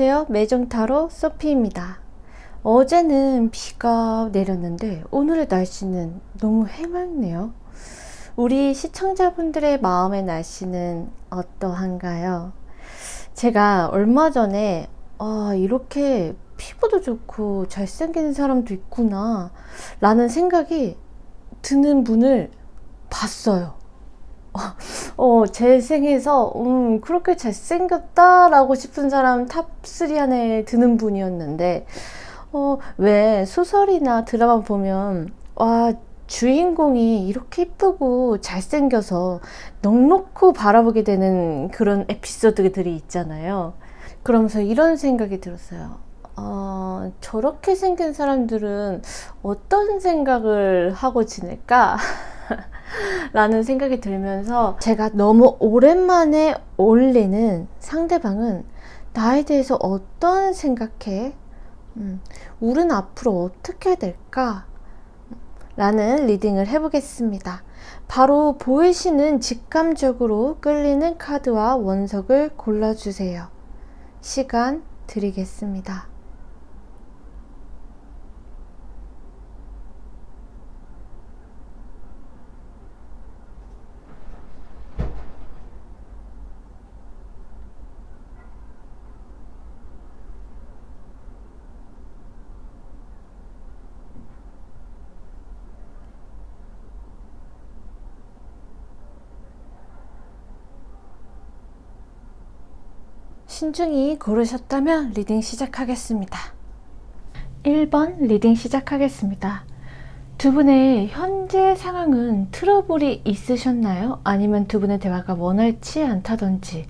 안녕하세요. 매정타로 소피입니다. 어제는 비가 내렸는데 오늘의 날씨는 너무 해맑네요. 우리 시청자분들의 마음의 날씨는 어떠한가요? 제가 얼마 전에 이렇게 피부도 좋고 잘생긴 사람도 있구나 라는 생각이 드는 분을 봤어요. 제 생에서 그렇게 잘생겼다 라고 싶은 사람 탑3 안에 드는 분이었는데, 왜 소설이나 드라마 보면 주인공이 이렇게 이쁘고 잘생겨서 넋놓고 바라보게 되는 그런 에피소드들이 있잖아요. 그러면서 이런 생각이 들었어요. 저렇게 생긴 사람들은 어떤 생각을 하고 지낼까? 라는 생각이 들면서, 제가 너무 오랜만에 올리는 상대방은 나에 대해서 어떤 생각해? 우리는 앞으로 어떻게 될까? 라는 리딩을 해보겠습니다. 바로 보이시는 직감적으로 끌리는 카드와 원석을 골라주세요. 시간 드리겠습니다. 신중히 고르셨다면 리딩 시작하겠습니다. 1번 리딩 시작하겠습니다. 두 분의 현재 상황은 트러블이 있으셨나요? 아니면 두 분의 대화가 원활치 않다든지,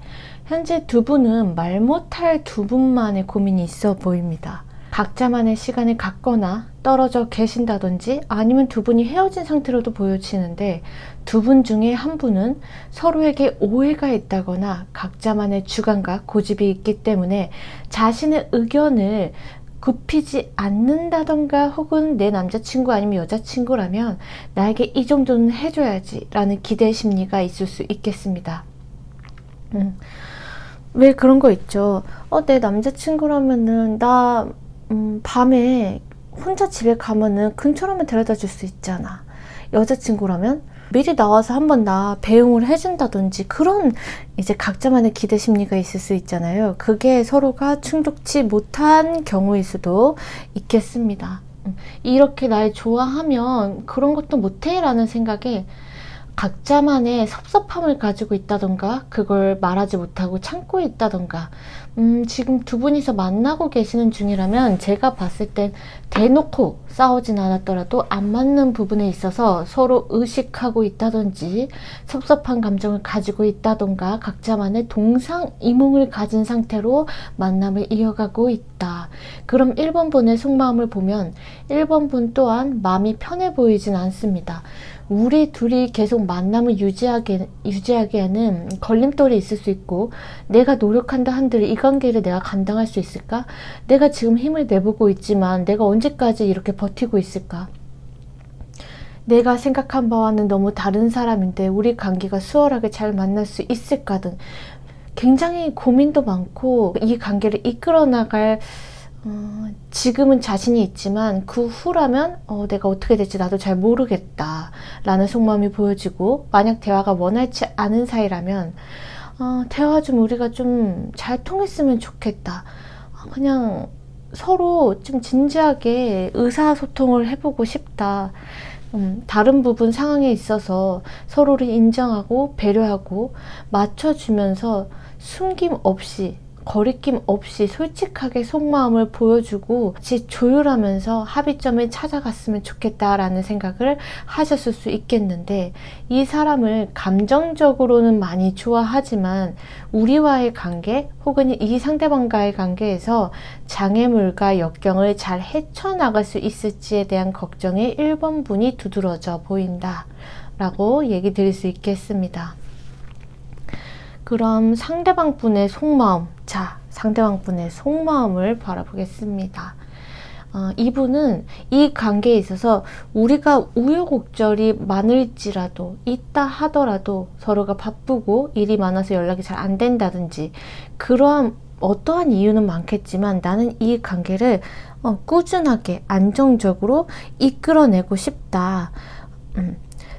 현재 두 분은 말 못할 두 분만의 고민이 있어 보입니다. 각자만의 시간을 갖거나 떨어져 계신다든지, 아니면 두 분이 헤어진 상태로도 보여지는데, 두 분 중에 한 분은 서로에게 오해가 있다거나 각자만의 주관과 고집이 있기 때문에 자신의 의견을 굽히지 않는다던가, 혹은 내 남자친구 아니면 여자친구라면 나에게 이 정도는 해줘야지 라는 기대 심리가 있을 수 있겠습니다. 왜 그런 거 있죠. 내 남자친구라면은 나 밤에 혼자 집에 가면은 근처라면 데려다 줄 수 있잖아. 여자친구라면 미리 나와서 한번 나 배웅을 해준다든지, 그런 이제 각자만의 기대 심리가 있을 수 있잖아요. 그게 서로가 충족치 못한 경우일 수도 있겠습니다. 이렇게 날 좋아하면 그런 것도 못해 라는 생각에 각자만의 섭섭함을 가지고 있다던가, 그걸 말하지 못하고 참고 있다던가, 지금 두 분이서 만나고 계시는 중이라면 제가 봤을 땐 대놓고 싸우진 않았더라도 안 맞는 부분에 있어서 서로 의식하고 있다든지, 섭섭한 감정을 가지고 있다던가, 각자만의 동상이몽을 가진 상태로 만남을 이어가고 있다. 그럼 1번 분의 속마음을 보면 1번 분 또한 마음이 편해 보이진 않습니다. 우리 둘이 계속 만남을 유지하기에는 걸림돌이 있을 수 있고, 내가 노력한다 한들 이 관계를 내가 감당할 수 있을까? 내가 지금 힘을 내보고 있지만 내가 언제까지 이렇게 버티고 있을까? 내가 생각한 바와는 너무 다른 사람인데 우리 관계가 수월하게 잘 만날 수 있을까 등 굉장히 고민도 많고, 이 관계를 이끌어 나갈 지금은 자신이 있지만 그 후라면 내가 어떻게 될지 나도 잘 모르겠다 라는 속마음이 보여지고, 만약 대화가 원활치 않은 사이라면 대화 좀 우리가 좀 잘 통했으면 좋겠다, 그냥 서로 좀 진지하게 의사소통을 해보고 싶다, 다른 부분 상황에 있어서 서로를 인정하고 배려하고 맞춰주면서 숨김 없이, 거리낌 없이 솔직하게 속마음을 보여주고 같이 조율하면서 합의점을 찾아갔으면 좋겠다라는 생각을 하셨을 수 있겠는데, 이 사람을 감정적으로는 많이 좋아하지만 우리와의 관계 혹은 이 상대방과의 관계에서 장애물과 역경을 잘 헤쳐나갈 수 있을지에 대한 걱정이 1번 분이 두드러져 보인다 라고 얘기 드릴 수 있겠습니다. 그럼 상대방 분의 속마음, 상대방 분의 속마음을 바라보겠습니다. 이분은 이 관계에 있어서 우리가 우여곡절이 많을지라도, 있다 하더라도 서로가 바쁘고 일이 많아서 연락이 잘 안 된다든지, 그러한 어떠한 이유는 많겠지만 나는 이 관계를 꾸준하게 안정적으로 이끌어내고 싶다.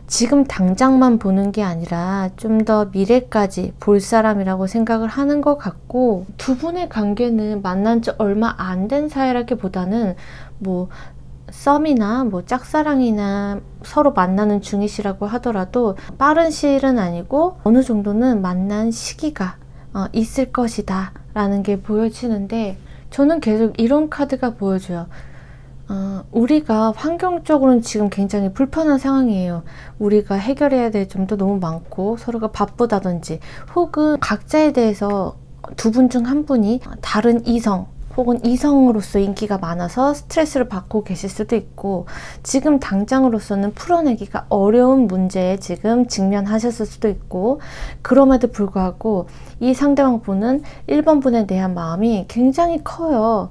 지금 당장만 보는 게 아니라 좀 더 미래까지 볼 사람이라고 생각을 하는 것 같고, 두 분의 관계는 만난 지 얼마 안 된 사이라기보다는 뭐 썸이나 뭐 짝사랑이나 서로 만나는 중이시라고 하더라도 빠른 시일은 아니고 어느 정도는 만난 시기가 있을 것이다 라는 게 보여지는데, 저는 계속 이런 카드가 보여줘요. 우리가 환경적으로는 지금 굉장히 불편한 상황이에요. 우리가 해결해야 될 점도 너무 많고, 서로가 바쁘다든지, 혹은 각자에 대해서 두 분 중 한 분이 다른 이성 혹은 이성으로서 인기가 많아서 스트레스를 받고 계실 수도 있고, 지금 당장으로서는 풀어내기가 어려운 문제에 지금 직면하셨을 수도 있고, 그럼에도 불구하고 이 상대방 분은 1번 분에 대한 마음이 굉장히 커요.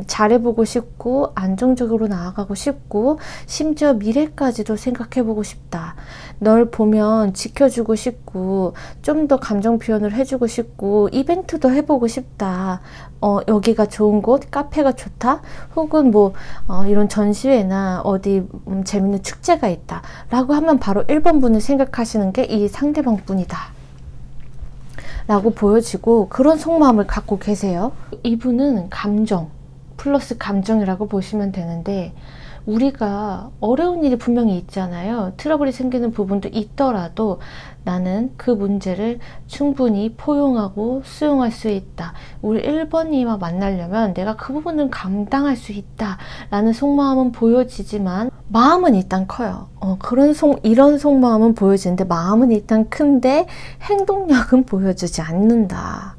잘해보고 싶고 안정적으로 나아가고 싶고, 심지어 미래까지도 생각해보고 싶다. 널 보면 지켜주고 싶고 좀 더 감정 표현을 해주고 싶고 이벤트도 해보고 싶다. 여기가 좋은 곳, 카페가 좋다. 혹은 뭐 이런 전시회나 어디 재밌는 축제가 있다 라고 하면 바로 1번 분을 생각하시는 게 이 상대방 분이다 라고 보여지고, 그런 속마음을 갖고 계세요. 이분은 감정 플러스 감정이라고 보시면 되는데, 우리가 어려운 일이 분명히 있잖아요. 트러블이 생기는 부분도 있더라도 나는 그 문제를 충분히 포용하고 수용할 수 있다. 우리 1번이와 만나려면 내가 그 부분은 감당할 수 있다 라는 속마음은 보여지지만 마음은 일단 커요. 이런 속마음은 보여지는데 마음은 일단 큰데 행동력은 보여주지 않는다.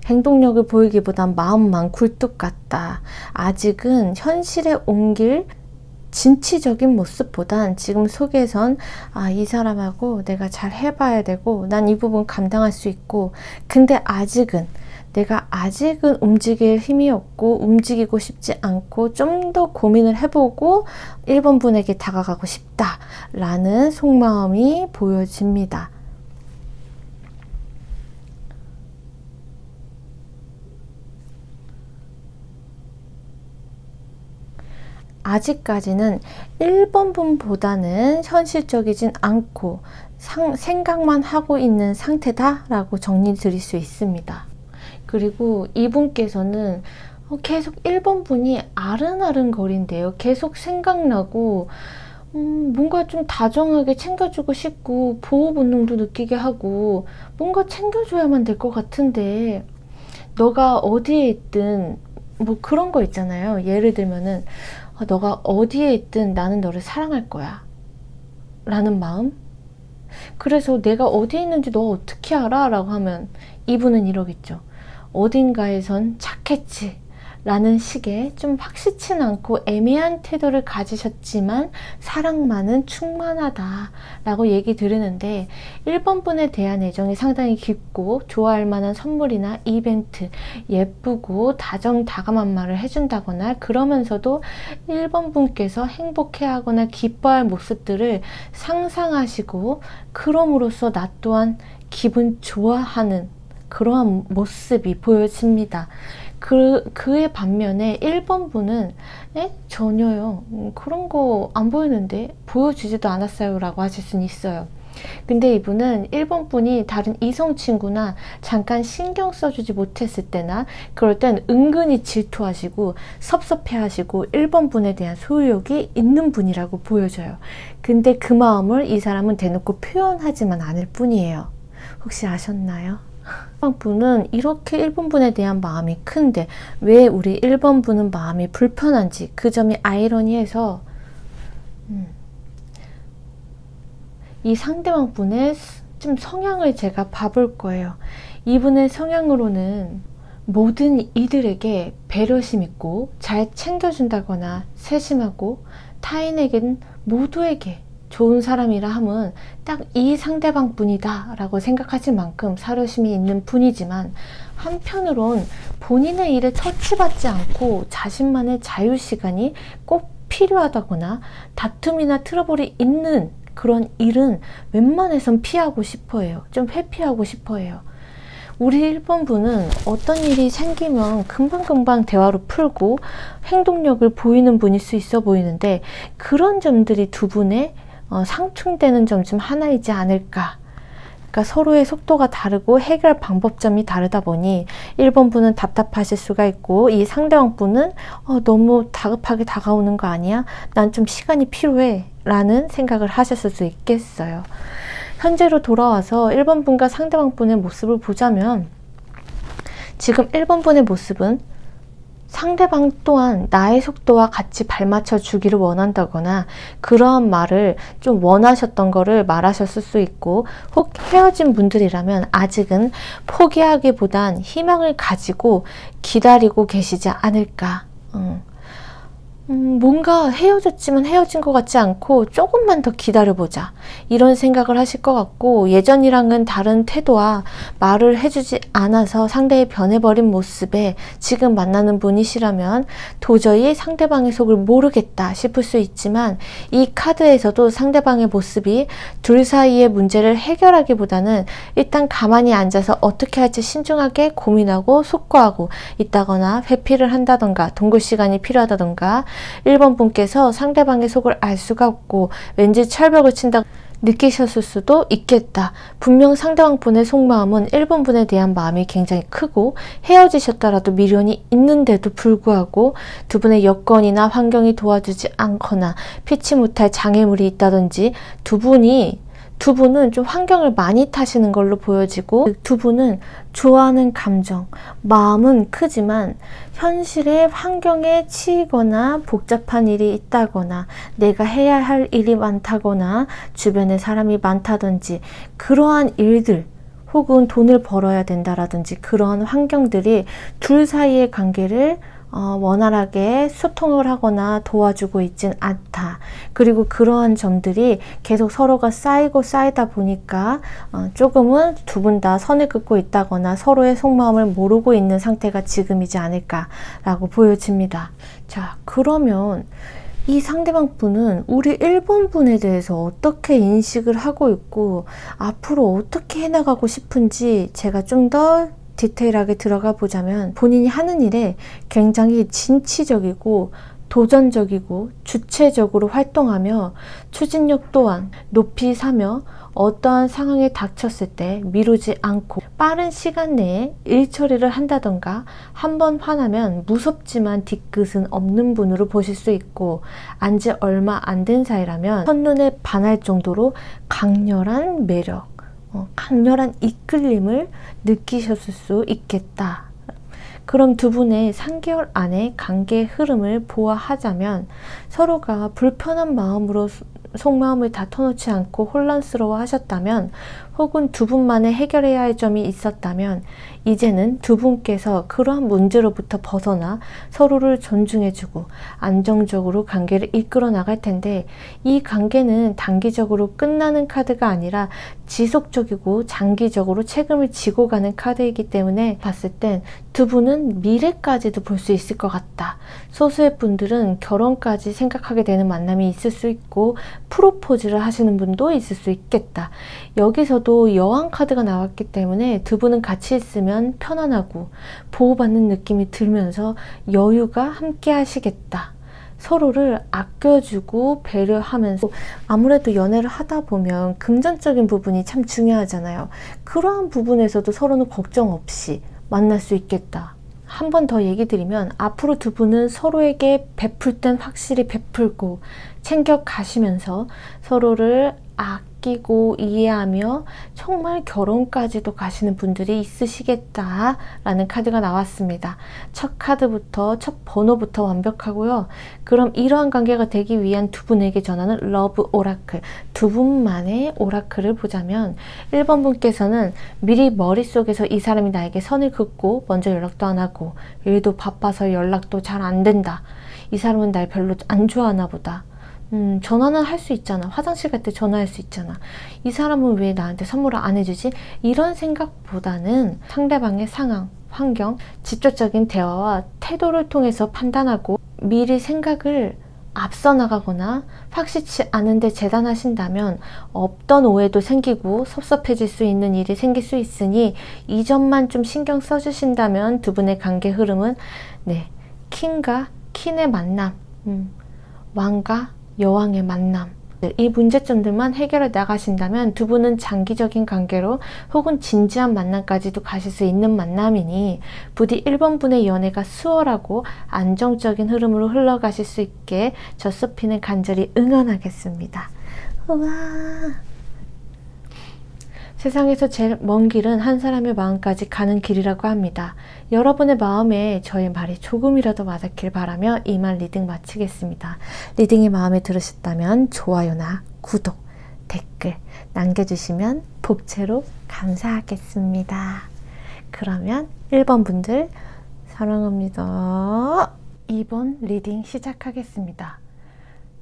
행동력을 보이기보단 마음만 굴뚝 같다. 아직은 현실에 옮길 진취적인 모습보단 지금 속에선 이 사람하고 내가 잘 해봐야 되고, 난 이 부분 감당할 수 있고, 근데 내가 아직은 움직일 힘이 없고 움직이고 싶지 않고 좀 더 고민을 해보고 1번 분에게 다가가고 싶다 라는 속마음이 보여집니다. 아직까지는 1번 분보다는 현실적이진 않고 생각만 하고 있는 상태다 라고 정리 드릴 수 있습니다. 그리고 이분께서는 계속 1번 분이 아른아른 거린대요. 계속 생각나고 뭔가 좀 다정하게 챙겨주고 싶고 보호 본능도 느끼게 하고 뭔가 챙겨줘야만 될 것 같은데, 너가 어디에 있든 뭐 그런 거 있잖아요. 예를 들면은 너가 어디에 있든 나는 너를 사랑할 거야 라는 마음. 그래서 내가 어디에 있는지 너 어떻게 알아? 라고 하면 이분은 이러겠죠. 어딘가에선 착했지 라는 식의 좀 확실치는 않고 애매한 태도를 가지셨지만 사랑만은 충만하다 라고 얘기 드리는데, 1번 분에 대한 애정이 상당히 깊고 좋아할 만한 선물이나 이벤트, 예쁘고 다정다감한 말을 해준다거나, 그러면서도 1번 분께서 행복해하거나 기뻐할 모습들을 상상하시고 그럼으로써 나 또한 기분 좋아하는 그러한 모습이 보여집니다. 그의 반면에 1번 분은 전혀요. 그런 거 안 보이는데 보여주지도 않았어요 라고 하실 수는 있어요. 근데 이분은 1번 분이 다른 이성 친구나 잠깐 신경 써주지 못했을 때나 그럴 땐 은근히 질투하시고 섭섭해하시고 1번 분에 대한 소유욕이 있는 분이라고 보여져요. 근데 그 마음을 이 사람은 대놓고 표현하지만 않을 뿐이에요. 혹시 아셨나요? 1번 분은 이렇게 1번 분에 대한 마음이 큰데 왜 우리 1번 분은 마음이 불편한지, 그 점이 아이러니해서 이 상대방 분의 좀 성향을 제가 봐볼 거예요. 이분의 성향으로는 모든 이들에게 배려심 있고 잘 챙겨준다거나 세심하고 타인에게는 모두에게 좋은 사람이라 함은 딱 이 상대방 분이다 라고 생각하실 만큼 사려심이 있는 분이지만, 한편으론 본인의 일에 터치받지 않고 자신만의 자유시간이 꼭 필요하다거나 다툼이나 트러블이 있는 그런 일은 웬만해선 피하고 싶어 해요. 좀 회피하고 싶어 해요. 우리 1번분은 어떤 일이 생기면 금방금방 대화로 풀고 행동력을 보이는 분일 수 있어 보이는데, 그런 점들이 두 분의 상충되는 점 중 하나이지 않을까. 그러니까 서로의 속도가 다르고 해결 방법점이 다르다 보니 1번분은 답답하실 수가 있고, 이 상대방분은 너무 다급하게 다가오는 거 아니야? 난 좀 시간이 필요해 라는 생각을 하셨을 수 있겠어요. 현재로 돌아와서 1번분과 상대방분의 모습을 보자면, 지금 1번분의 모습은 상대방 또한 나의 속도와 같이 발맞춰 주기를 원한다거나, 그러한 말을 좀 원하셨던 거를 말하셨을 수 있고, 혹 헤어진 분들이라면 아직은 포기하기보단 희망을 가지고 기다리고 계시지 않을까. 뭔가 헤어졌지만 헤어진 것 같지 않고 조금만 더 기다려보자, 이런 생각을 하실 것 같고, 예전이랑은 다른 태도와 말을 해주지 않아서 상대의 변해버린 모습에 지금 만나는 분이시라면 도저히 상대방의 속을 모르겠다 싶을 수 있지만, 이 카드에서도 상대방의 모습이 둘 사이의 문제를 해결하기보다는 일단 가만히 앉아서 어떻게 할지 신중하게 고민하고 숙고하고 있다거나, 회피를 한다던가 동굴 시간이 필요하다던가, 1번 분께서 상대방의 속을 알 수가 없고 왠지 철벽을 친다 느끼셨을 수도 있겠다. 분명 상대방 분의 속마음은 1번 분에 대한 마음이 굉장히 크고, 헤어지셨더라도 미련이 있는데도 불구하고 두 분의 여건이나 환경이 도와주지 않거나 피치 못할 장애물이 있다든지, 두 분은 좀 환경을 많이 타시는 걸로 보여지고, 두 분은 좋아하는 감정, 마음은 크지만 현실의 환경에 치이거나 복잡한 일이 있다거나 내가 해야 할 일이 많다거나 주변에 사람이 많다든지, 그러한 일들, 혹은 돈을 벌어야 된다라든지 그러한 환경들이 둘 사이의 관계를 원활하게 소통을 하거나 도와주고 있진 않다. 그리고 그러한 점들이 계속 서로가 쌓이고 쌓이다 보니까 조금은 두 분 다 선을 긋고 있다거나 서로의 속마음을 모르고 있는 상태가 지금이지 않을까라고 보여집니다. 자, 그러면 이 상대방 분은 우리 1번 분에 대해서 어떻게 인식을 하고 있고 앞으로 어떻게 해나가고 싶은지 제가 좀 더 디테일하게 들어가 보자면, 본인이 하는 일에 굉장히 진취적이고 도전적이고 주체적으로 활동하며 추진력 또한 높이 사며, 어떠한 상황에 닥쳤을 때 미루지 않고 빠른 시간 내에 일 처리를 한다던가, 한번 화나면 무섭지만 뒤끝은 없는 분으로 보실 수 있고, 안지 얼마 안 된 사이라면 첫눈에 반할 정도로 강렬한 매력, 강렬한 이끌림을 느끼셨을 수 있겠다. 그럼 두 분의 3개월 안에 관계의 흐름을 보아하자면, 서로가 불편한 마음으로 속마음을 다 터놓지 않고 혼란스러워 하셨다면, 혹은 두 분만의 해결해야 할 점이 있었다면, 이제는 두 분께서 그러한 문제로부터 벗어나 서로를 존중해주고 안정적으로 관계를 이끌어 나갈 텐데, 이 관계는 단기적으로 끝나는 카드가 아니라 지속적이고 장기적으로 책임을 지고 가는 카드이기 때문에 봤을 땐 두 분은 미래까지도 볼 수 있을 것 같다. 소수의 분들은 결혼까지 생각하게 되는 만남이 있을 수 있고, 프로포즈를 하시는 분도 있을 수 있겠다. 여기서도 여왕 카드가 나왔기 때문에 두 분은 같이 있으면 편안하고 보호받는 느낌이 들면서 여유가 함께 하시겠다. 서로를 아껴주고 배려하면서, 아무래도 연애를 하다 보면 금전적인 부분이 참 중요하잖아요. 그러한 부분에서도 서로는 걱정 없이 만날 수 있겠다. 한 번 더 얘기 드리면, 앞으로 두 분은 서로에게 베풀 땐 확실히 베풀고 챙겨가시면서 서로를 아끼고 이해하며 정말 결혼까지도 가시는 분들이 있으시겠다라는 카드가 나왔습니다. 첫 카드부터, 첫 번호부터 완벽하고요. 그럼 이러한 관계가 되기 위한 두 분에게 전하는 러브 오라클, 두 분만의 오라클을 보자면, 1번 분께서는 미리 머릿속에서 이 사람이 나에게 선을 긋고 먼저 연락도 안 하고 일도 바빠서 연락도 잘 안 된다, 이 사람은 날 별로 안 좋아하나 보다, 전화는 할 수 있잖아, 화장실 갈 때 전화할 수 있잖아, 이 사람은 왜 나한테 선물을 안 해주지, 이런 생각보다는 상대방의 상황, 환경, 직접적인 대화와 태도를 통해서 판단하고 미리 생각을 앞서 나가거나 확실치 않은데 재단하신다면 없던 오해도 생기고 섭섭해질 수 있는 일이 생길 수 있으니 이 점만 좀 신경 써주신다면 두 분의 관계 흐름은 킹과 퀸의 만남, 왕과 여왕의 만남, 이 문제점들만 해결해 나가신다면 두 분은 장기적인 관계로 혹은 진지한 만남까지도 가실 수 있는 만남이니 부디 1번 분의 연애가 수월하고 안정적인 흐름으로 흘러가실 수 있게 저서피는 간절히 응원하겠습니다. 우와. 세상에서 제일 먼 길은 한 사람의 마음까지 가는 길이라고 합니다. 여러분의 마음에 저의 말이 조금이라도 와닿길 바라며 이만 리딩 마치겠습니다. 리딩이 마음에 들으셨다면 좋아요나 구독, 댓글 남겨주시면 복채로 감사하겠습니다. 그러면 1번 분들 사랑합니다. 2번 리딩 시작하겠습니다.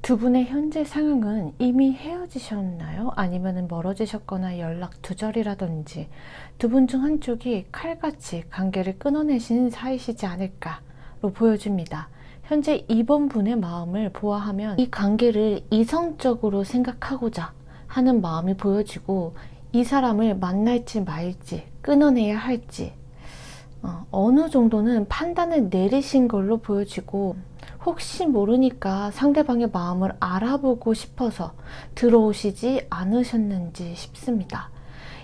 두 분의 현재 상황은 이미 헤어지셨나요? 아니면 멀어지셨거나 연락 두절이라든지 두 분 중 한쪽이 칼같이 관계를 끊어내신 사이시지 않을까로 보여집니다. 현재 2번 분의 마음을 보아하면 이 관계를 이성적으로 생각하고자 하는 마음이 보여지고 이 사람을 만날지 말지 끊어내야 할지 어느 정도는 판단을 내리신 걸로 보여지고 혹시 모르니까 상대방의 마음을 알아보고 싶어서 들어오시지 않으셨는지 싶습니다.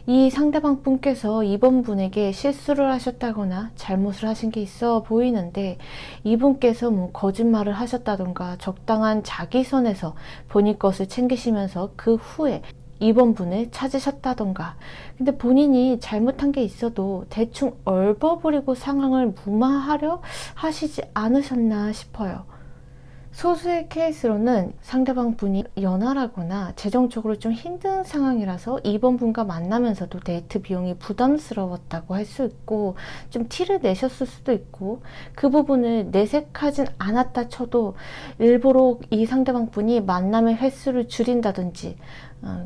이 상대방 분께서 이번 분에게 실수를 하셨다거나 잘못을 하신 게 있어 보이는데 이분께서 뭐 거짓말을 하셨다던가 적당한 자기선에서 본인 것을 챙기시면서 그 후에 이번 분을 찾으셨다던가 근데 본인이 잘못한 게 있어도 대충 얼버무리고 상황을 무마하려 하시지 않으셨나 싶어요. 소수의 케이스로는 상대방 분이 연하라거나 재정적으로 좀 힘든 상황이라서 이번 분과 만나면서도 데이트 비용이 부담스러웠다고 할 수 있고 좀 티를 내셨을 수도 있고 그 부분을 내색하진 않았다 쳐도 일부러 이 상대방 분이 만남의 횟수를 줄인다든지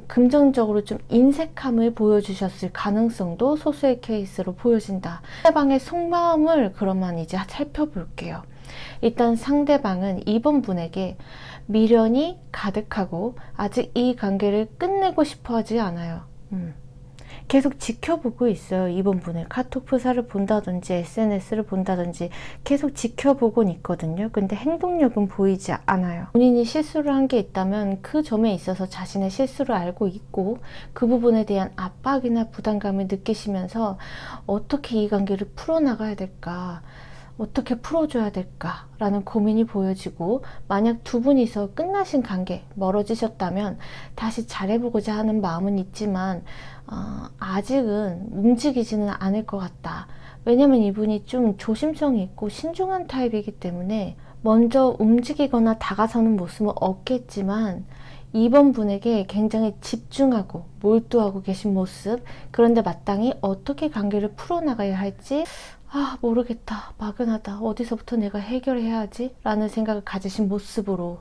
금전적으로 좀 인색함을 보여주셨을 가능성도 소수의 케이스로 보여진다. 상대방의 속마음을 그러면 이제 살펴볼게요. 일단 상대방은 이번 분에게 미련이 가득하고 아직 이 관계를 끝내고 싶어 하지 않아요. 계속 지켜보고 있어요. 이번 분을 카톡 프사를 본다든지 SNS를 본다든지 계속 지켜보곤 있거든요. 근데 행동력은 보이지 않아요. 본인이 실수를 한 게 있다면 그 점에 있어서 자신의 실수를 알고 있고 그 부분에 대한 압박이나 부담감을 느끼시면서 어떻게 이 관계를 풀어나가야 될까, 어떻게 풀어줘야 될까 라는 고민이 보여지고 만약 두 분이서 끝나신 관계, 멀어지셨다면 다시 잘해보고자 하는 마음은 있지만 아직은 움직이지는 않을 것 같다. 왜냐면 이분이 좀 조심성이 있고 신중한 타입이기 때문에 먼저 움직이거나 다가서는 모습은 없겠지만 이번 분에게 굉장히 집중하고 몰두하고 계신 모습, 그런데 마땅히 어떻게 관계를 풀어나가야 할지 모르겠다, 막연하다, 어디서부터 내가 해결해야 하지? 라는 생각을 가지신 모습으로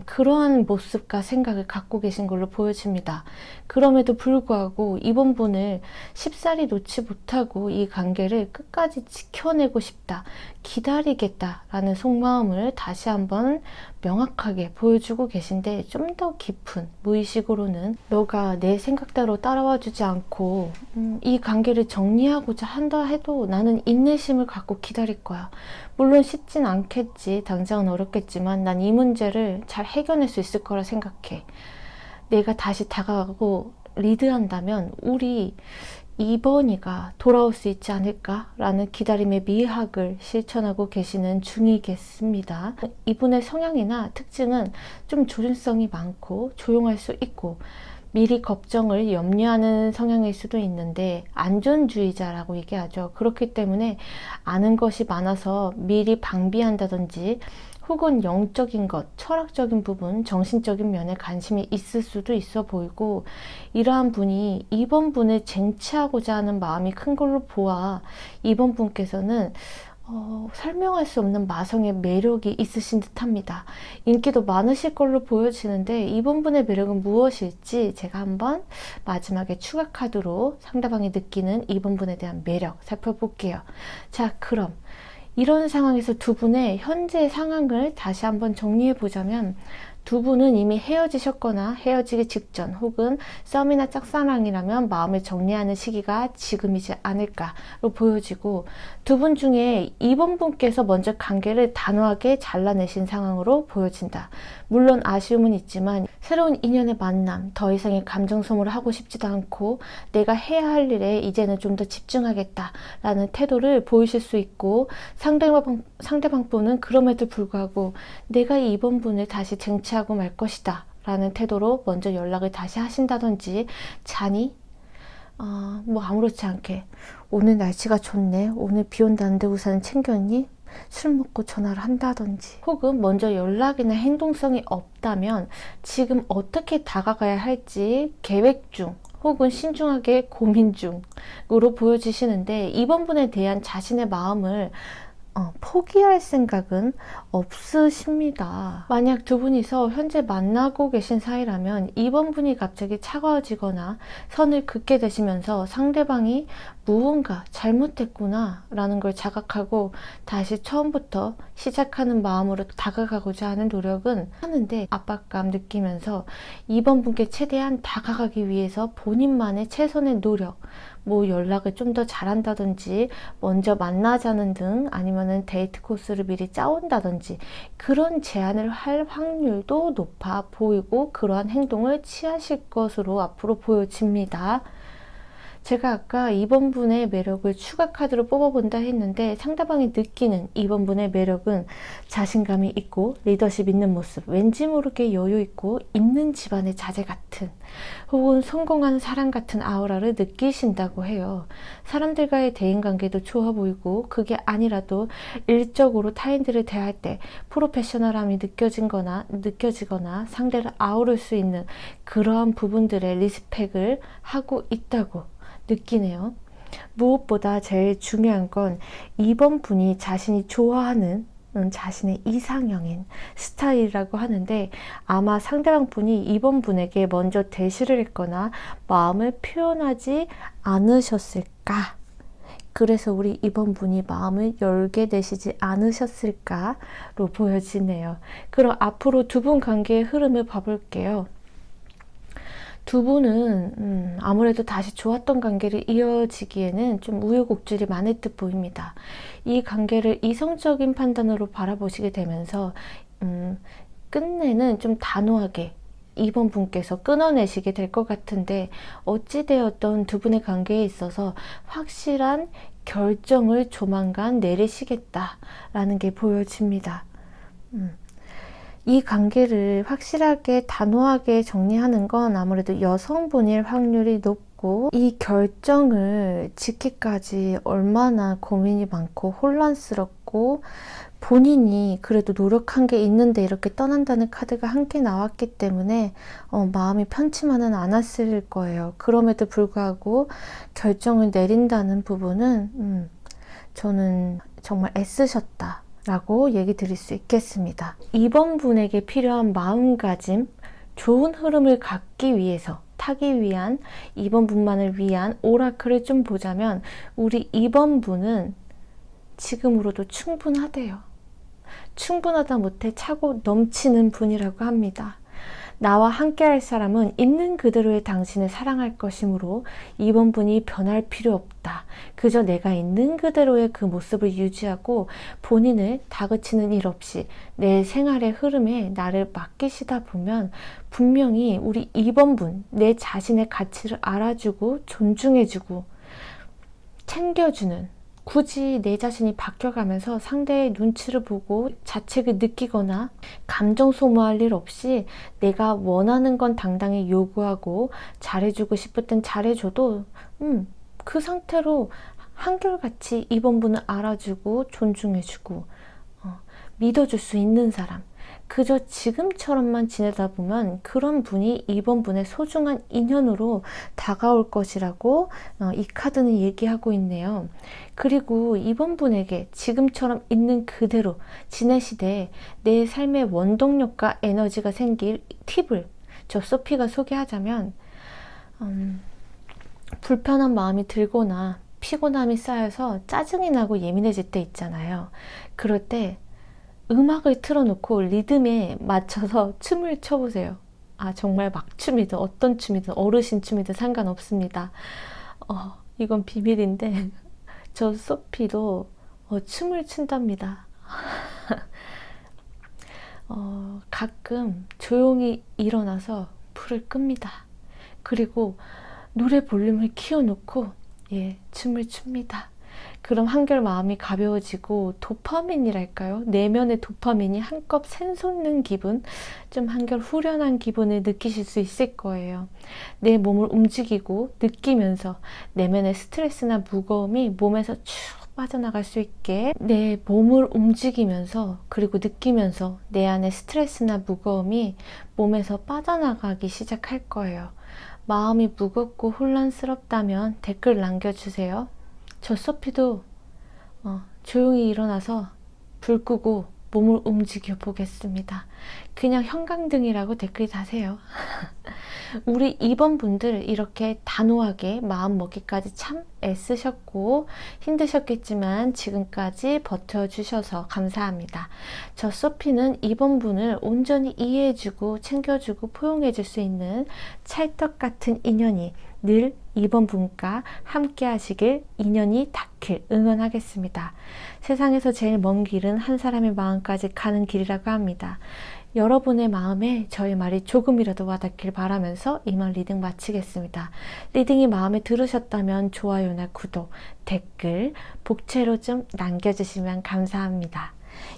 그러한 모습과 생각을 갖고 계신 걸로 보여집니다. 그럼에도 불구하고 이번 분을 쉽사리 놓지 못하고 이 관계를 끝까지 지켜내고 싶다, 기다리겠다 라는 속마음을 다시 한번 명확하게 보여주고 계신데 좀 더 깊은 무의식으로는 너가 내 생각대로 따라와 주지 않고 이 관계를 정리하고자 한다 해도 나는 인내심을 갖고 기다릴 거야. 물론 쉽진 않겠지, 당장은 어렵겠지만 난 이 문제를 잘 해결할 수 있을 거라 생각해. 내가 다시 다가가고 리드한다면 우리 2번이가 돌아올 수 있지 않을까 라는 기다림의 미학을 실천하고 계시는 중이겠습니다. 이분의 성향이나 특징은 좀 조심성이 많고 조용할 수 있고 미리 걱정을 염려하는 성향일 수도 있는데 안전주의자라고 얘기하죠. 그렇기 때문에 아는 것이 많아서 미리 방비한다든지 혹은 영적인 것, 철학적인 부분, 정신적인 면에 관심이 있을 수도 있어 보이고 이러한 분이 이번 분을 쟁취하고자 하는 마음이 큰 걸로 보아 이번 분께서는 설명할 수 없는 마성의 매력이 있으신 듯합니다. 인기도 많으실 걸로 보여지는데 이번 분의 매력은 무엇일지 제가 한번 마지막에 추가 카드로 상대방이 느끼는 이번 분에 대한 매력 살펴볼게요. 자, 그럼 이런 상황에서 두 분의 현재 상황을 다시 한번 정리해 보자면, 두 분은 이미 헤어지셨거나 헤어지기 직전, 혹은 썸이나 짝사랑이라면 마음을 정리하는 시기가 지금이지 않을까로 보여지고, 두 분 중에 이번 분께서 먼저 관계를 단호하게 잘라내신 상황으로 보여진다. 물론 아쉬움은 있지만 새로운 인연의 만남, 더 이상의 감정 소모를 하고 싶지도 않고 내가 해야 할 일에 이제는 좀 더 집중하겠다라는 태도를 보이실 수 있고, 상대방 분은 그럼에도 불구하고 내가 이번 분을 다시 쟁취하고 말 것이다 라는 태도로 먼저 연락을 다시 하신다든지, 자니? 뭐 아무렇지 않게 오늘 날씨가 좋네, 오늘 비 온다는데 우산 챙겼니? 술 먹고 전화를 한다든지, 혹은 먼저 연락이나 행동성이 없다면 지금 어떻게 다가가야 할지 계획 중, 혹은 신중하게 고민 중으로 보여지시는데, 이번 분에 대한 자신의 마음을 포기할 생각은 없으십니다. 만약 두 분이서 현재 만나고 계신 사이라면 이번 분이 갑자기 차가워지거나 선을 긋게 되시면서 상대방이 무언가 잘못했구나 라는 걸 자각하고 다시 처음부터 시작하는 마음으로 다가가고자 하는 노력은 하는데, 압박감 느끼면서 이번 분께 최대한 다가가기 위해서 본인만의 최선의 노력, 뭐 연락을 좀 더 잘한다든지 먼저 만나자는 등, 아니면은 데이트 코스를 미리 짜온다든지 그런 제안을 할 확률도 높아 보이고, 그러한 행동을 취하실 것으로 앞으로 보여집니다. 제가 아까 2번 분의 매력을 추가 카드로 뽑아본다 했는데, 상대방이 느끼는 2번 분의 매력은 자신감이 있고 리더십 있는 모습, 왠지 모르게 여유 있고 있는 집안의 자제 같은, 혹은 성공하는 사람 같은 아우라를 느끼신다고 해요. 사람들과의 대인관계도 좋아 보이고, 그게 아니라도 일적으로 타인들을 대할 때 프로페셔널함이 느껴지거나 상대를 아우를 수 있는 그러한 부분들의 리스펙을 하고 있다고 느끼네요. 무엇보다 제일 중요한 건 이번 분이 자신이 좋아하는 자신의 이상형인 스타일이라고 하는데, 아마 상대방 분이 이번 분에게 먼저 대시를 했거나 마음을 표현하지 않으셨을까? 그래서 우리 이번 분이 마음을 열게 되시지 않으셨을까로 보여지네요. 그럼 앞으로 두 분 관계의 흐름을 봐볼게요. 두 분은 아무래도 다시 좋았던 관계를 이어지기에는 좀 우여곡절이 많을 듯 보입니다. 이 관계를 이성적인 판단으로 바라보시게 되면서 끝내는 좀 단호하게 이번 분께서 끊어내시게 될 것 같은데, 어찌되었던 두 분의 관계에 있어서 확실한 결정을 조만간 내리시겠다라는 게 보여집니다. 이 관계를 확실하게 단호하게 정리하는 건 아무래도 여성분일 확률이 높고, 이 결정을 지키기까지 얼마나 고민이 많고 혼란스럽고, 본인이 그래도 노력한 게 있는데 이렇게 떠난다는 카드가 함께 나왔기 때문에 마음이 편치만은 않았을 거예요. 그럼에도 불구하고 결정을 내린다는 부분은 저는 정말 애쓰셨다 라고 얘기 드릴 수 있겠습니다. 이번 분에게 필요한 마음가짐, 좋은 흐름을 타기 위한, 이번 분만을 위한 오라클을 좀 보자면, 우리 이번 분은 지금으로도 충분하대요. 충분하다 못해 차고 넘치는 분이라고 합니다. 나와 함께 할 사람은 있는 그대로의 당신을 사랑할 것이므로 이번 분이 변할 필요 없다. 그저 내가 있는 그대로의 그 모습을 유지하고 본인을 다그치는 일 없이 내 생활의 흐름에 나를 맡기시다 보면 분명히 우리 이번 분, 내 자신의 가치를 알아주고 존중해주고 챙겨주는, 굳이 내 자신이 바뀌어가면서 상대의 눈치를 보고 자책을 느끼거나 감정 소모할 일 없이 내가 원하는 건 당당히 요구하고 잘해주고 싶을 땐 잘해줘도 그 상태로 한결같이 이번 분을 알아주고 존중해주고 믿어줄 수 있는 사람, 그저 지금처럼만 지내다 보면 그런 분이 이번 분의 소중한 인연으로 다가올 것이라고 이 카드는 얘기하고 있네요. 그리고 이번 분에게 지금처럼 있는 그대로 지내시되 내 삶의 원동력과 에너지가 생길 팁을 저 소피가 소개하자면, 불편한 마음이 들거나 피곤함이 쌓여서 짜증이 나고 예민해질 때 있잖아요. 그럴 때 음악을 틀어놓고 리듬에 맞춰서 춤을 춰보세요. 아, 정말 막춤이든 어떤 춤이든 어르신 춤이든 상관없습니다. 이건 비밀인데 저 소피도 춤을 춘답니다. 가끔 조용히 일어나서 불을 끕니다. 그리고 노래 볼륨을 키워놓고 춤을 춥니다. 그럼 한결 마음이 가벼워지고 도파민이랄까요? 내면의 도파민이 한껏 샘솟는 기분, 좀 한결 후련한 기분을 느끼실 수 있을 거예요. 내 몸을 움직이고 느끼면서 내면의 스트레스나 무거움이 몸에서 쭉 빠져나갈 수 있게 내 몸을 움직이면서 그리고 느끼면서 내 안의 스트레스나 무거움이 몸에서 빠져나가기 시작할 거예요. 마음이 무겁고 혼란스럽다면 댓글 남겨주세요. 저 소피도 조용히 일어나서 불 끄고 몸을 움직여 보겠습니다. 그냥 형광등이라고 댓글 다세요. 우리 2번 분들 이렇게 단호하게 마음 먹기까지 참 애쓰셨고 힘드셨겠지만 지금까지 버텨주셔서 감사합니다. 저 소피는 2번 분을 온전히 이해해주고 챙겨주고 포용해줄 수 있는 찰떡 같은 인연이 늘 2번 분과 함께 하시길, 인연이 닿길 응원하겠습니다. 세상에서 제일 먼 길은 한 사람의 마음까지 가는 길이라고 합니다. 여러분의 마음에 저의 말이 조금이라도 와닿길 바라면서 이만 리딩 마치겠습니다. 리딩이 마음에 들으셨다면 좋아요나 구독, 댓글, 복채로 좀 남겨주시면 감사합니다.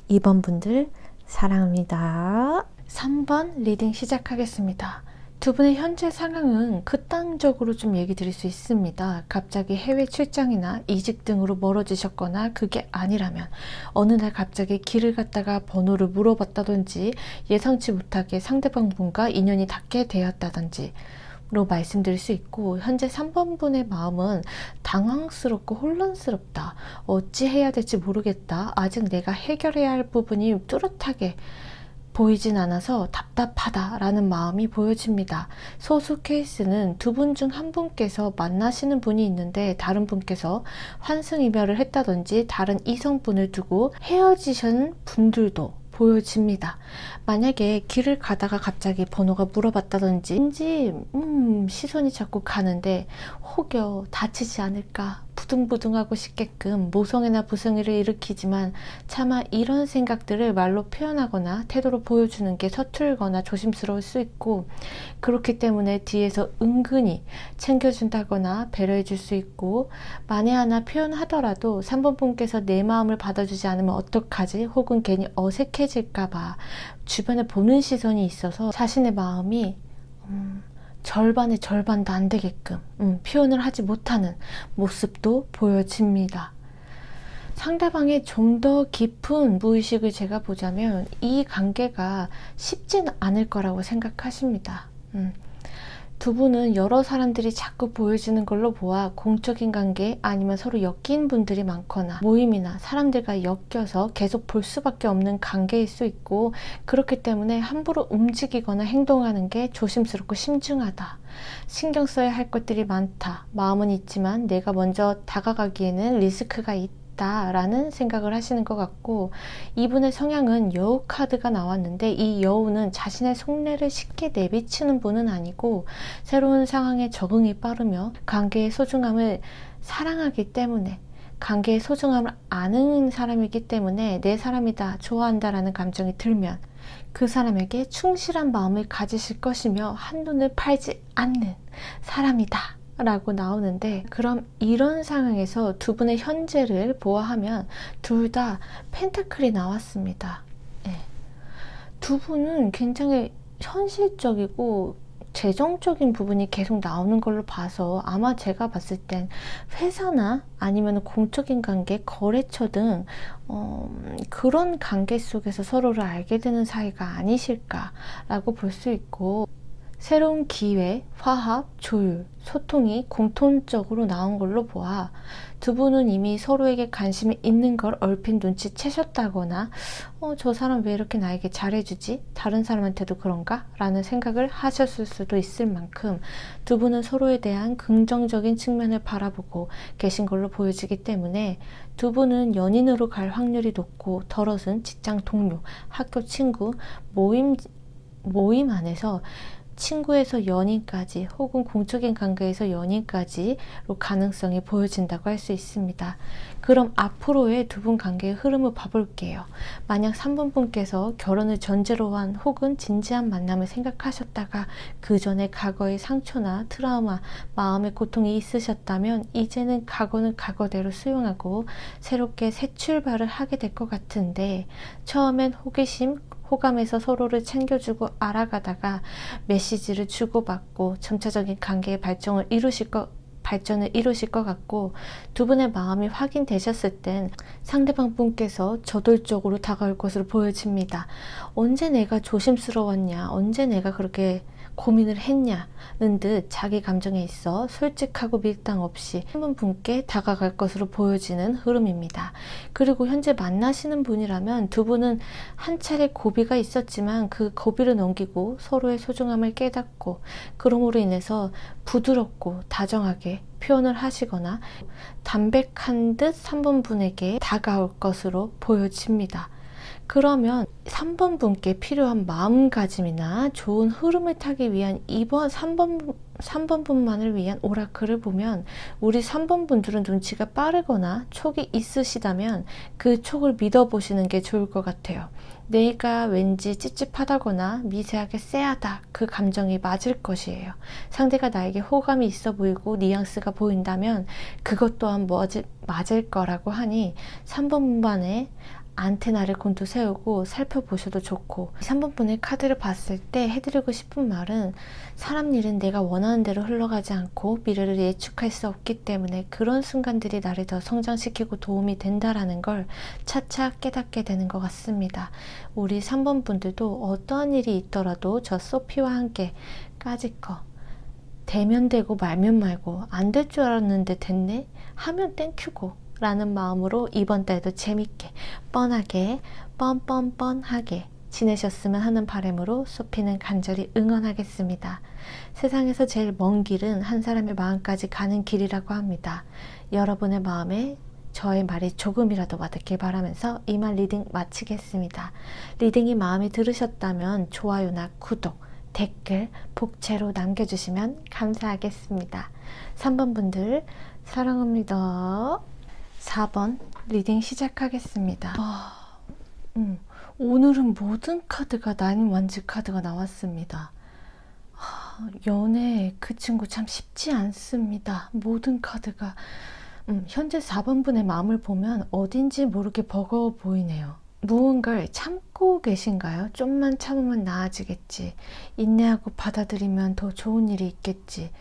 2번 분들 사랑합니다. 3번 리딩 시작하겠습니다. 두 분의 현재 상황은 극단적으로 좀 얘기 드릴 수 있습니다. 갑자기 해외 출장이나 이직 등으로 멀어지셨거나 그게 아니라면 어느 날 갑자기 길을 갔다가 번호를 물어봤다든지 예상치 못하게 상대방 분과 인연이 닿게 되었다든지 로 말씀드릴 수 있고, 현재 3번 분의 마음은 당황스럽고 혼란스럽다. 어찌 해야 될지 모르겠다. 아직 내가 해결해야 할 부분이 뚜렷하게 보이진 않아서 답답하다라는 마음이 보여집니다. 소수 케이스는 두 분 중 한 분께서 만나시는 분이 있는데 다른 분께서 환승이별을 했다든지 다른 이성분을 두고 헤어지신 분들도 보여집니다. 만약에 길을 가다가 갑자기 번호가 물어봤다든지 시선이 자꾸 가는데 혹여 다치지 않을까 부둥부둥하고 싶게끔 모성애나 부성애를 일으키지만 차마 이런 생각들을 말로 표현하거나 태도로 보여주는 게 서툴거나 조심스러울 수 있고, 그렇기 때문에 뒤에서 은근히 챙겨준다거나 배려해 줄 수 있고, 만에 하나 표현하더라도 3번 분께서 내 마음을 받아주지 않으면 어떡하지? 혹은 괜히 어색해질까봐 주변에 보는 시선이 있어서 자신의 마음이 절반의 절반도 안 되게끔 표현을 하지 못하는 모습도 보여집니다. 상대방의 좀 더 깊은 무의식을 제가 보자면 이 관계가 쉽진 않을 거라고 생각하십니다. 두 분은 여러 사람들이 자꾸 보여지는 걸로 보아 공적인 관계 아니면 서로 엮인 분들이 많거나 모임이나 사람들과 엮여서 계속 볼 수밖에 없는 관계일 수 있고, 그렇기 때문에 함부로 움직이거나 행동하는 게 조심스럽고 심중하다. 신경 써야 할 것들이 많다. 마음은 있지만 내가 먼저 다가가기에는 리스크가 있다. 라는 생각을 하시는 것 같고, 이분의 성향은 여우 카드가 나왔는데 이 여우는 자신의 속내를 쉽게 내비치는 분은 아니고 새로운 상황에 적응이 빠르며 관계의 소중함을 사랑하기 때문에, 관계의 소중함을 아는 사람이기 때문에 내 사람이다, 좋아한다 라는 감정이 들면 그 사람에게 충실한 마음을 가지실 것이며 한눈을 팔지 않는 사람이다 라고 나오는데, 그럼 이런 상황에서 두 분의 현재를 보아하면 둘 다 펜타클이 나왔습니다. 두 분은 굉장히 현실적이고 재정적인 부분이 계속 나오는 걸로 봐서 아마 제가 봤을 땐 회사나 아니면 공적인 관계, 거래처 등 그런 관계 속에서 서로를 알게 되는 사이가 아니실까라고 볼 수 있고, 새로운 기회, 화합, 조율, 소통이 공통적으로 나온 걸로 보아 두 분은 이미 서로에게 관심이 있는 걸 얼핏 눈치채셨다거나 저 사람 왜 이렇게 나에게 잘해주지? 다른 사람한테도 그런가? 라는 생각을 하셨을 수도 있을 만큼 두 분은 서로에 대한 긍정적인 측면을 바라보고 계신 걸로 보여지기 때문에 두 분은 연인으로 갈 확률이 높고 더럿은 직장 동료, 학교 친구, 모임 안에서 친구에서 연인까지 혹은 공적인 관계에서 연인까지로 가능성이 보여진다고 할 수 있습니다. 그럼 앞으로의 두 분 관계의 흐름을 봐볼게요. 만약 3번분께서 결혼을 전제로 한 혹은 진지한 만남을 생각하셨다가 그 전에 과거의 상처나 트라우마, 마음의 고통이 있으셨다면 이제는 과거는 과거대로 수용하고 새롭게 새 출발을 하게 될 것 같은데 처음엔 호기심, 호감에서 서로를 챙겨주고 알아가다가 메시지를 주고받고 점차적인 관계의 발전을 이루실 것 같고 두 분의 마음이 확인되셨을 땐 상대방 분께서 저돌적으로 다가올 것으로 보여집니다. 언제 내가 조심스러웠냐, 언제 내가 그렇게 고민을 했냐는 듯 자기 감정에 있어 솔직하고 밀당 없이 한 분께 다가갈 것으로 보여지는 흐름입니다. 그리고 현재 만나시는 분이라면 두 분은 한 차례 고비가 있었지만 그 고비를 넘기고 서로의 소중함을 깨닫고 그럼으로 인해서 부드럽고 다정하게 표현을 하시거나 담백한 듯 3번 분에게 다가올 것으로 보여집니다. 그러면 3번 분께 필요한 마음가짐이나 좋은 흐름을 타기 위한 이번 3번 분만을 위한 오라클을 보면 우리 3번 분들은 눈치가 빠르거나 촉이 있으시다면 그 촉을 믿어보시는 게 좋을 것 같아요. 내가 왠지 찝찝하다거나 미세하게 쎄하다 그 감정이 맞을 것이에요. 상대가 나에게 호감이 있어 보이고 뉘앙스가 보인다면 그것 또한 맞을 거라고 하니 3번 분만에 안테나를 곤두세우고 살펴보셔도 좋고 3번분의 카드를 봤을 때 해드리고 싶은 말은 사람 일은 내가 원하는 대로 흘러가지 않고 미래를 예측할 수 없기 때문에 그런 순간들이 나를 더 성장시키고 도움이 된다라는 걸 차차 깨닫게 되는 것 같습니다. 우리 3번분들도 어떠한 일이 있더라도 저 소피와 함께 까짓 거 되면 되고 말면 말고 안 될 줄 알았는데 됐네? 하면 땡큐고 라는 마음으로 이번 달도 재밌게 뻔하게 뻔뻔뻔하게 지내셨으면 하는 바람으로 소피는 간절히 응원하겠습니다. 세상에서 제일 먼 길은 한 사람의 마음까지 가는 길이라고 합니다. 여러분의 마음에 저의 말이 조금이라도 와닿길 바라면서 이만 리딩 마치겠습니다. 리딩이 마음에 들으셨다면 좋아요나 구독, 댓글, 복채로 남겨주시면 감사하겠습니다. 3번 분들 사랑합니다. 4번 리딩 시작하겠습니다. 오늘은 모든 카드가 나인 완즈 카드가 나왔습니다. 연애 그 친구 참 쉽지 않습니다. 모든 카드가 현재 4번 분의 마음을 보면 어딘지 모르게 버거워 보이네요. 무언가를 참고 계신가요? 좀만 참으면 나아지겠지. 인내하고 받아들이면 더 좋은 일이 있겠지.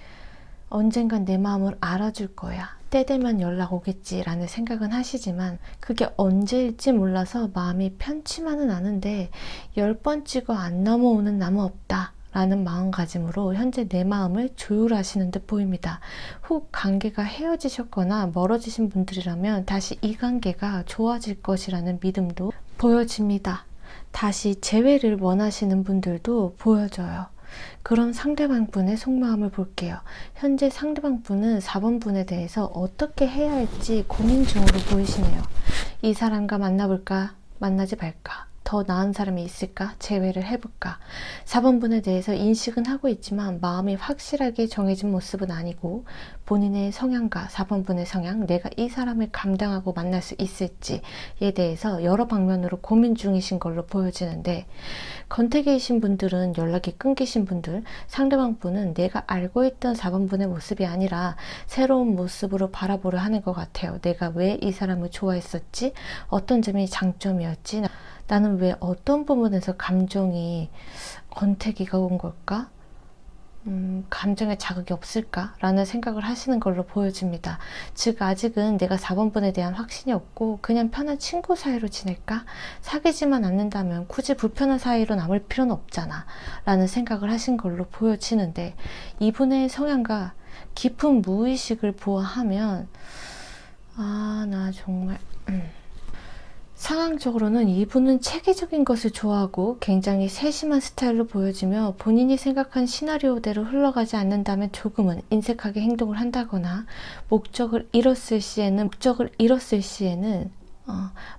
언젠간 내 마음을 알아줄 거야. 때 되면 연락 오겠지 라는 생각은 하시지만 그게 언제일지 몰라서 마음이 편치만은 않은데 10번 찍어 안 넘어오는 나무 없다 라는 마음가짐으로 현재 내 마음을 조율하시는 듯 보입니다. 혹 관계가 헤어지셨거나 멀어지신 분들이라면 다시 이 관계가 좋아질 것이라는 믿음도 보여집니다. 다시 재회를 원하시는 분들도 보여져요. 그럼 상대방 분의 속마음을 볼게요. 현재 상대방 분은 4번 분에 대해서 어떻게 해야 할지 고민 중으로 보이시네요. 이 사람과 만나볼까? 만나지 말까? 더 나은 사람이 있을까? 재회를 해볼까? 4번 분에 대해서 인식은 하고 있지만 마음이 확실하게 정해진 모습은 아니고 본인의 성향과 4번 분의 성향, 내가 이 사람을 감당하고 만날 수 있을지에 대해서 여러 방면으로 고민 중이신 걸로 보여지는데 건태기이신 분들은 연락이 끊기신 분들, 상대방 분은 내가 알고 있던 4번 분의 모습이 아니라 새로운 모습으로 바라보려 하는 것 같아요. 내가 왜 이 사람을 좋아했었지? 어떤 점이 장점이었지? 나는 왜 어떤 부분에서 감정이 권태기가 온 걸까? 감정에 자극이 없을까라는 생각을 하시는 걸로 보여집니다. 즉 아직은 내가 4번분에 대한 확신이 없고 그냥 편한 친구 사이로 지낼까? 사귀지만 않는다면 굳이 불편한 사이로 남을 필요는 없잖아 라는 생각을 하신 걸로 보여지는데, 이분의 성향과 깊은 무의식을 보아하면 나 정말 상황적으로는 이분은 체계적인 것을 좋아하고 굉장히 세심한 스타일로 보여지며, 본인이 생각한 시나리오대로 흘러가지 않는다면 조금은 인색하게 행동을 한다거나 목적을 잃었을 시에는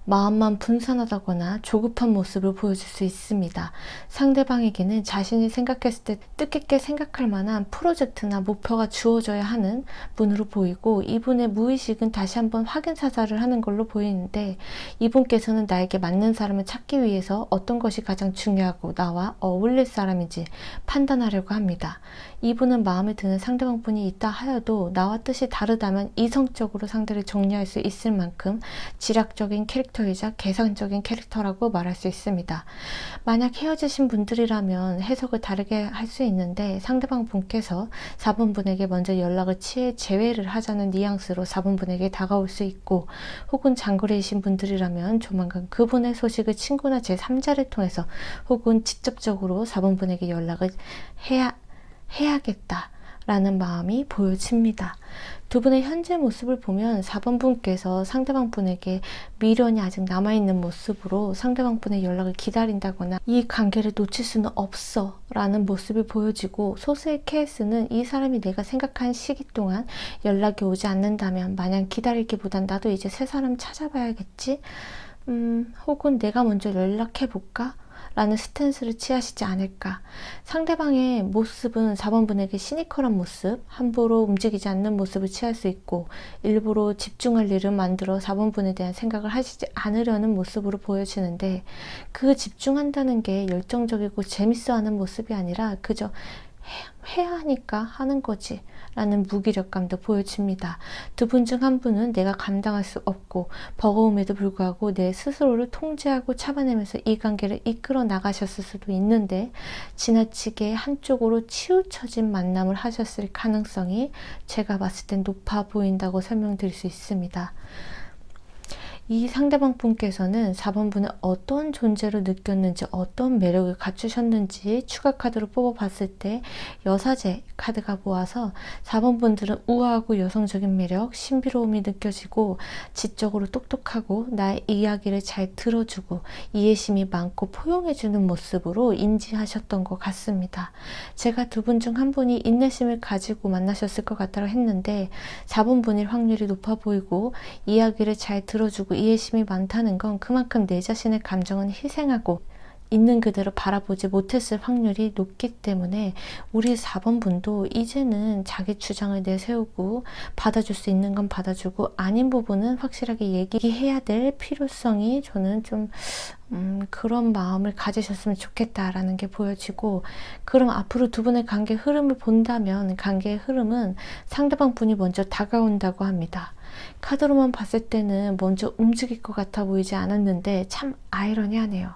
마음만 분산하다거나 조급한 모습을 보여줄 수 있습니다. 상대방에게는 자신이 생각했을 때 뜻깊게 생각할 만한 프로젝트나 목표가 주어져야 하는 분으로 보이고, 이분의 무의식은 다시 한번 확인 사살을 하는 걸로 보이는데, 이분께서는 나에게 맞는 사람을 찾기 위해서 어떤 것이 가장 중요하고 나와 어울릴 사람인지 판단하려고 합니다. 이분은 마음에 드는 상대방분이 있다 하여도 나와 뜻이 다르다면 이성적으로 상대를 정리할 수 있을 만큼 지략적인 캐릭터이자 계산적인 캐릭터라고 말할 수 있습니다. 만약 헤어지신 분들이라면 해석을 다르게 할 수 있는데, 상대방 분께서 4번 분에게 먼저 연락을 취해 재회를 하자는 뉘앙스로 4번 분에게 다가올 수 있고, 혹은 장거리이신 분들이라면 조만간 그분의 소식을 친구나 제3자를 통해서 혹은 직접적으로 4번 분에게 연락을 해야겠다라는 마음이 보여집니다. 두 분의 현재 모습을 보면 4번 분께서 상대방 분에게 미련이 아직 남아있는 모습으로 상대방 분의 연락을 기다린다거나 이 관계를 놓칠 수는 없어 라는 모습이 보여지고, 소수의 케이스는 이 사람이 내가 생각한 시기 동안 연락이 오지 않는다면 마냥 기다리기보단 나도 이제 새 사람 찾아봐야겠지? 혹은 내가 먼저 연락해볼까? 라는 스탠스를 취하시지 않을까. 상대방의 모습은 4번 분에게 시니컬한 모습, 함부로 움직이지 않는 모습을 취할 수 있고, 일부러 집중할 일을 만들어 4번 분에 대한 생각을 하시지 않으려는 모습으로 보여지는데, 그 집중한다는 게 열정적이고 재밌어하는 모습이 아니라 그저 해야 하니까 하는 거지 라는 무기력감도 보여집니다. 두 분 중 한 분은 내가 감당할 수 없고 버거움에도 불구하고 내 스스로를 통제하고 잡아내면서 이 관계를 이끌어 나가셨을 수도 있는데, 지나치게 한쪽으로 치우쳐진 만남을 하셨을 가능성이 제가 봤을 땐 높아 보인다고 설명드릴 수 있습니다. 이 상대방 분께서는 4번 분을 어떤 존재로 느꼈는지, 어떤 매력을 갖추셨는지 추가 카드로 뽑아봤을 때 여사제 카드가 모아서 4번 분들은 우아하고 여성적인 매력, 신비로움이 느껴지고 지적으로 똑똑하고 나의 이야기를 잘 들어주고 이해심이 많고 포용해주는 모습으로 인지하셨던 것 같습니다. 제가 두 분 중 한 분이 인내심을 가지고 만나셨을 것 같다고 했는데, 4번 분일 확률이 높아 보이고, 이야기를 잘 들어주고 이해심이 많다는 건 그만큼 내 자신의 감정은 희생하고 있는 그대로 바라보지 못했을 확률이 높기 때문에, 우리 4번 분도 이제는 자기 주장을 내세우고 받아줄 수 있는 건 받아주고 아닌 부분은 확실하게 얘기해야 될 필요성이, 저는 좀 그런 마음을 가지셨으면 좋겠다라는 게 보여지고, 그럼 앞으로 두 분의 관계 흐름을 본다면 관계의 흐름은 상대방 분이 먼저 다가온다고 합니다. 카드로만 봤을 때는 먼저 움직일 것 같아 보이지 않았는데 참 아이러니하네요.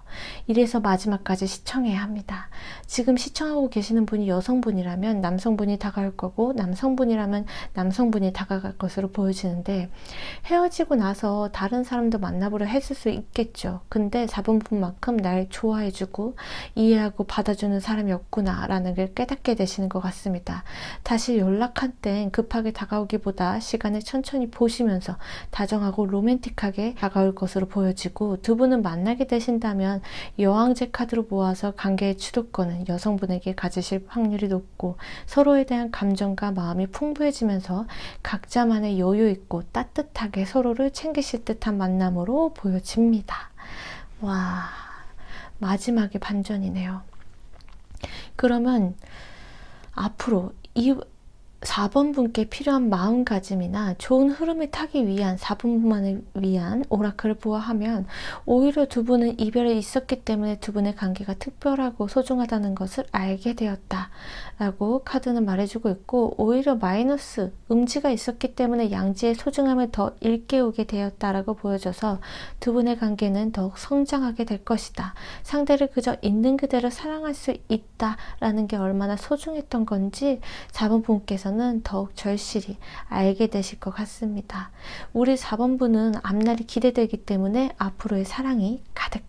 이래서 마지막까지 시청해야 합니다. 지금 시청하고 계시는 분이 여성분이라면 남성분이 다가올 거고, 남성분이라면 남성분이 다가갈 것으로 보여지는데, 헤어지고 나서 다른 사람도 만나보려 했을 수 있겠죠. 근데 4번 분만큼 날 좋아해주고 이해하고 받아주는 사람이 없구나 라는 걸 깨닫게 되시는 것 같습니다. 다시 연락한 땐 급하게 다가오기보다 시간을 천천히 보시면서 다정하고 로맨틱하게 다가올 것으로 보여지고, 두 분은 만나게 되신다면 여왕제 카드로 모아서 관계의 주도권은 여성분에게 가지실 확률이 높고, 서로에 대한 감정과 마음이 풍부해지면서 각자만의 여유 있고 따뜻하게 서로를 챙기실 듯한 만남으로 보여집니다. 와, 마지막에 반전이네요. 그러면 앞으로 이 4번 분께 필요한 마음가짐이나 좋은 흐름을 타기 위한 4번 분만을 위한 오라클을 보아하면 오히려 두 분은 이별이 있었기 때문에 두 분의 관계가 특별하고 소중하다는 것을 알게 되었다 라고 카드는 말해주고 있고, 오히려 마이너스 음지가 있었기 때문에 양지의 소중함을 더 일깨우게 되었다라고 보여줘서 두 분의 관계는 더욱 성장하게 될 것이다. 상대를 그저 있는 그대로 사랑할 수 있다라는 게 얼마나 소중했던 건지 4번 분께서는 더욱 절실히 알게 되실 것 같습니다. 우리 4번 분은 앞날이 기대되기 때문에 앞으로의 사랑이 가득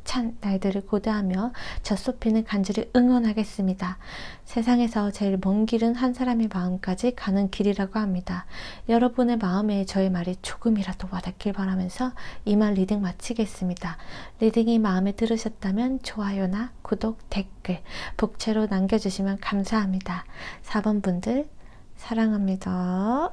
찬 날들을 고대하며 젖소피는 간절히 응원하겠습니다. 세상에서 제일 먼 길은 한 사람의 마음까지 가는 길이라고 합니다. 여러분의 마음에 저의 말이 조금이라도 와닿길 바라면서 이만 리딩 마치겠습니다. 리딩이 마음에 들으셨다면 좋아요나 구독, 댓글, 복채로 남겨주시면 감사합니다. 4번 분들 사랑합니다.